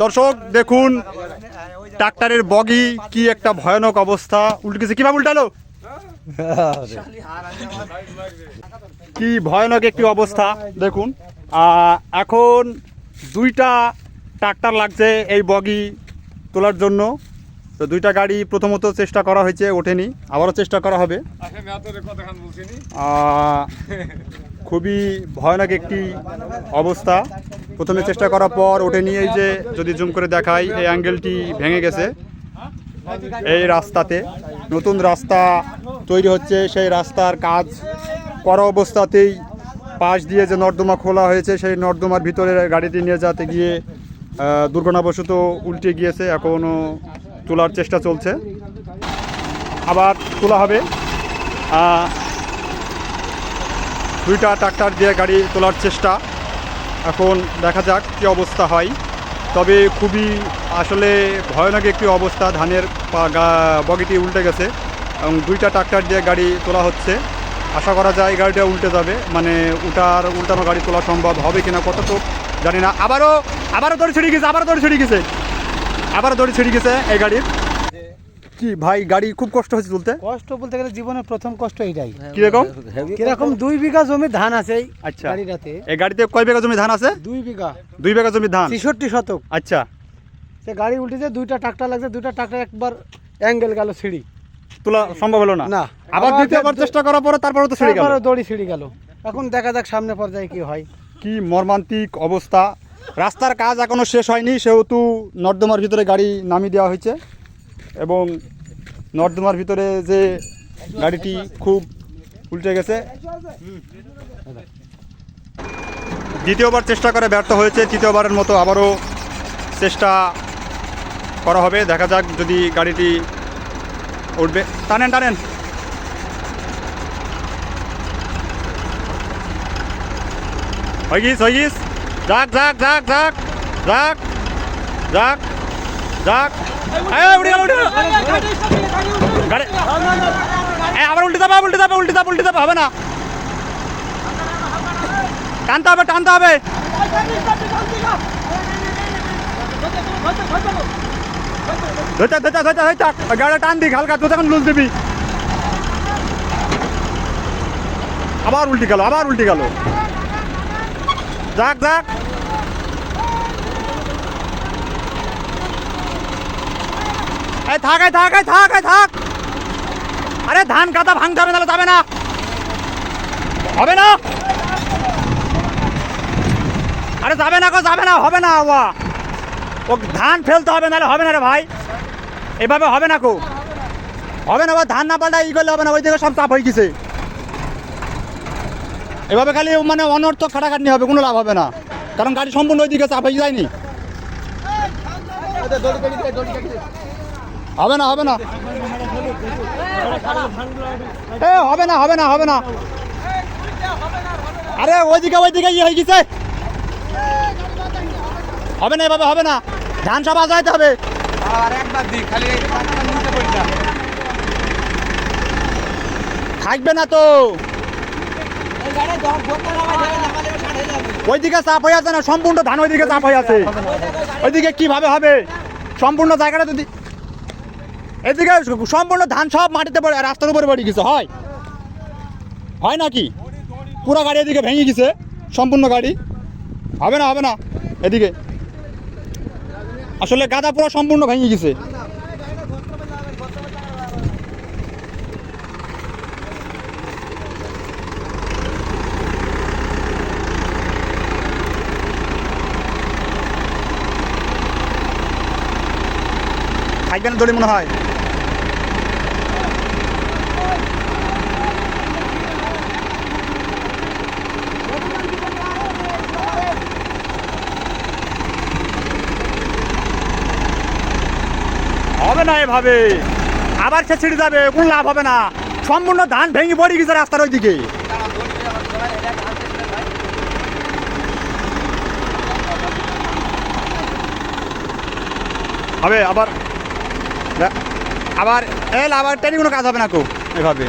দর্শক দেখুন ট্রাক্টরের বগি কি একটা ভয়ানক অবস্থা, উল্টে গেছে। কিভাবে উল্টালো, কি ভয়ানক একটি অবস্থা দেখুন। এখন দুইটা ট্রাক্টর লাগছে এই বগি তোলার জন্য। তো দুইটা গাড়ি প্রথমত চেষ্টা করা হয়েছে, ওঠেনি, আবারও চেষ্টা করা হবে। খুবই ভয়ানক একটি অবস্থা। প্রথমে চেষ্টা করার পর ওঠেনি। এই যে যদি জুম করে দেখাই, এই অ্যাঙ্গেলটি ভেঙে গেছে। এই রাস্তাতে নতুন রাস্তা তৈরি হচ্ছে, সেই রাস্তার কাজ করা অবস্থাতেই পাশ দিয়ে যে নর্দমা খোলা হয়েছে, সেই নর্দমার ভিতরে গাড়িটি নিয়ে যেতে গিয়ে দুর্ঘটনাবশত উল্টে গিয়েছে। এখনও তোলার চেষ্টা চলছে, আবার তোলা হবে। দুইটা ট্রাক্টর দিয়ে গাড়ি তোলার চেষ্টা, এখন দেখা যাক কী অবস্থা হয়। তবে খুবই আসলে ভয়ানক একটি অবস্থা। ধানের বগিটি উল্টে গেছে এবং দুইটা ট্রাক্টর দিয়ে গাড়ি তোলা হচ্ছে। আশা করা যায় গাড়িটা উল্টে যাবে, মানে উল্টানো গাড়ি তোলা সম্ভব হবে কিনা কতটুকু জানি না। আবারও দড়ি ছিঁড়ে গেছে, আবারও দড়ি ছিঁড়ে গেছে এই গাড়ির। কি ভাই, গাড়ি খুব কষ্ট হয়েছে তুলতে? কষ্ট বলতে গেলে জীবনের প্রথম কষ্ট এইটাই। কিরকম 2 বিঘা জমি ধান আছে। আচ্ছা, এই গাড়িতে কয় বিঘা জমি ধান আছে? 2 বিঘা। 2 বিঘা জমি ধান, 63 শতক। আচ্ছা, সে গাড়ি উল্টেছে, দুইটা ট্রাক্টর লাগছে, দুইটা ট্রাক্টর একবার অ্যাঙ্গেল গেল, সিঁড়ি তোলা সম্ভব হলো না। না, আবার দ্বিতীয়বার চেষ্টা করার পরে তারপরে তো ছিঁড়ে গেল, দড়ি ছিঁড়ে গেল। এখন দেখা যাক সামনে পর্যায়ে কি হয়। কি মর্মান্তিক অবস্থা। রাস্তার কাজ এখনো শেষ হয়নি, সেহেতু নর্দমার ভিতরে গাড়ি নামিয়ে দেওয়া হয়েছে এবং নর্দমার ভিতরে যে গাড়িটি খুব উল্টে গেছে। দ্বিতীয়বার চেষ্টা করে ব্যর্থ হয়েছে, তৃতীয়বারের মতো আবারও চেষ্টা করা হবে। দেখা যাক যদি গাড়িটি উঠবে। টানেন হয়ে গিস। যাক আবার উল্টে যাবে, হবে না, টানতে হবে। গাড়ি টান দিক হালকা, তো তখন লুজ দিবি। আবার উল্টে গেল। যাক থাক। আরে ধান কাটা ভাঙতে হবে, নাহলে যাবে না, হবে না। আরে যাবে না, হবে না। ও ধান ফেলতে হবে, নাহলে হবে না রে ভাই, এভাবে হবে না, হবে না। ধান না পাল্টা করলে হবে না, ওই দিকে সব চাপ হয়ে গেছে। এভাবে খালি মানে অনর্থক খাটাখাটনি হবে, কোনো লাভ হবে না, কারণ গাড়ি সম্পূর্ণ ওই দিকে চাপ হয়ে যায়নি। হবে না, হবে না, আরে ওইদিকে ইয়ে হয়ে গেছে, হবে না, এভাবে হবে না। ধান সব আজাইতে হবে, থাকবে না তো। ওইদিকে চাপ হয়ে আছে না, সম্পূর্ণ ধান ওইদিকে চাপ হয়ে আছে। ওইদিকে কিভাবে হবে? সম্পূর্ণ জায়গাটা যদি এদিকে সম্পূর্ণ ধান সব মাটিতে পড়ে, রাস্তার উপরে পড়ে গেছে, হয় নাকি? পুরো গাড়ি এদিকে ভেঙে গেছে, সম্পূর্ণ গাড়ি। হবে না এদিকে আসলে গাদা পুরো সম্পূর্ণ ভেঙে গেছে। থাকবে না দড়ি মনে হয়। হবে না এভাবে, আবার সে ছিঁড়ে যাবে, কোনো লাভ হবে না। সম্পূর্ণ ধান ভেঙে পড়ে গেছে রাস্তার ওইদিকে। হবে আবার ট্রেনিং, কোনো কাজ হবে না এভাবে।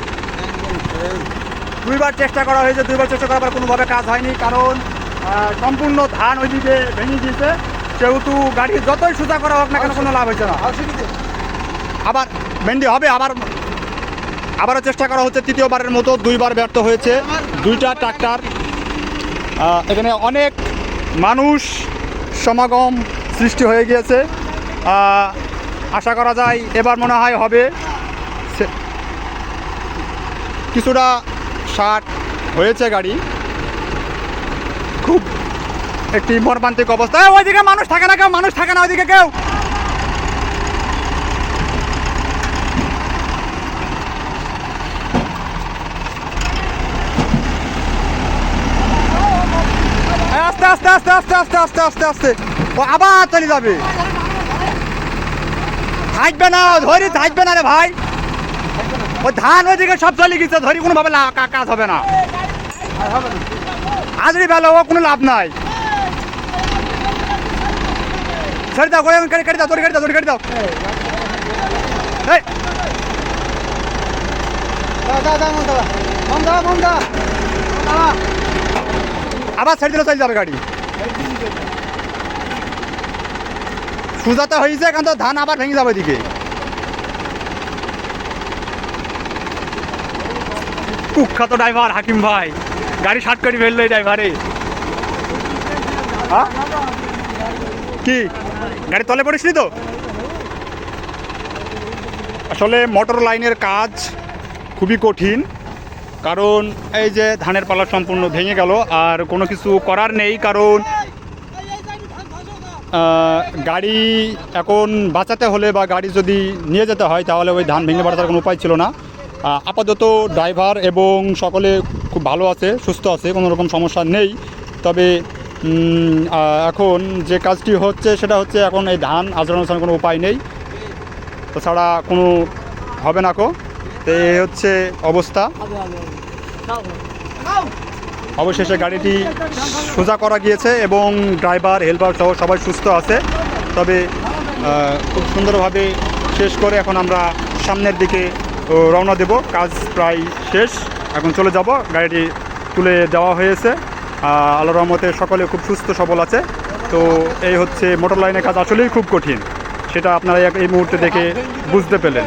দুইবার চেষ্টা করা হয়েছে, দুইবার চেষ্টা করার পর কোনোভাবে কাজ হয়নি, কারণ সম্পূর্ণ ধান ওইদিকে ভেঙে গিয়েছে। সেহেতু গাড়ি যতই সোজা করা হোক না কেন কোনো লাভ হচ্ছে না। আবার মেন্ডি হবে, আবারও চেষ্টা করা হচ্ছে তৃতীয়বারের মতো, 2বার ব্যর্থ হয়েছে 2টা ট্রাক্টর। এখানে অনেক মানুষ সমাগম সৃষ্টি হয়ে গিয়েছে। আশা করা যায় এবার মনে হয় হবে। কিছুটা শার্ট হয়েছে গাড়ি, খুব একটি মর্মান্তিক অবস্থা। ওইদিকে মানুষ থাকে না, কেউ মানুষ থাকে না ওইদিকে কেউ। আস্তে আস্তে আস্তে আস্তে আস্তে আস্তে আস্তে আস্তে ও আবার চলে যাবে, থাকবে না ধরি, থাকবে না রে ভাই। ও ধান ওইদিকে সব চলে গেছে, ধরি কোনোভাবে কাজ হবে না, হাজরি ভালো ও কোনো লাভ নাই। ছেড়ে দাও, কেটে দাও, তোর কেটে দাও, তোর কেটে দাও। আবার ছেড়ে দিলে চলে যাবে গাড়ি। সুজাতে হয়েছে এখন তো ধান আবার ভেঙে যাবে এদিকে। কুখ্যাত ড্রাইভার হাকিম ভাই, গাড়ি শার্ট করে ফেললো এই ড্রাইভারে। হ্যাঁ কি গাড়ি তলে পড়িসনি তো? আসলে মোটর লাইনের কাজ খুবই কঠিন, কারণ এই যে ধানের পালা সম্পূর্ণ ভেঙে গেল, আর কোনো কিছু করার নেই, কারণ গাড়ি এখন বাঁচাতে হলে বা গাড়ি যদি নিয়ে যেতে হয় তাহলে ওই ধান ভেঙে বাঁচার কোনো উপায় ছিল না। আপাতত ড্রাইভার এবং সকলে খুব ভালো আছে, সুস্থ আছে, কোনো রকম সমস্যা নেই। তবে এখন যে কাজটি হচ্ছে সেটা হচ্ছে এখন এই ধান আজরানোর কোনো উপায় নেই, তাছাড়া কোনো হবে না কো। তো এই হচ্ছে অবস্থা। অবশেষে গাড়িটি সোজা করা গিয়েছে এবং ড্রাইভার হেল্পার সহ সবাই সুস্থ আছে। তবে খুব সুন্দরভাবে শেষ করে এখন আমরা সামনের দিকে রওনা দেব। কাজ প্রায় শেষ, এখন চলে যাব। গাড়িটি তুলে দেওয়া হয়েছে, আল্লাহর রহমতে সকলে খুব সুস্থ সবল আছে। তো এই হচ্ছে মোটর লাইনের কাজ আসলেই খুব কঠিন, সেটা আপনারা এই মুহূর্তে দেখে বুঝতে পেলেন।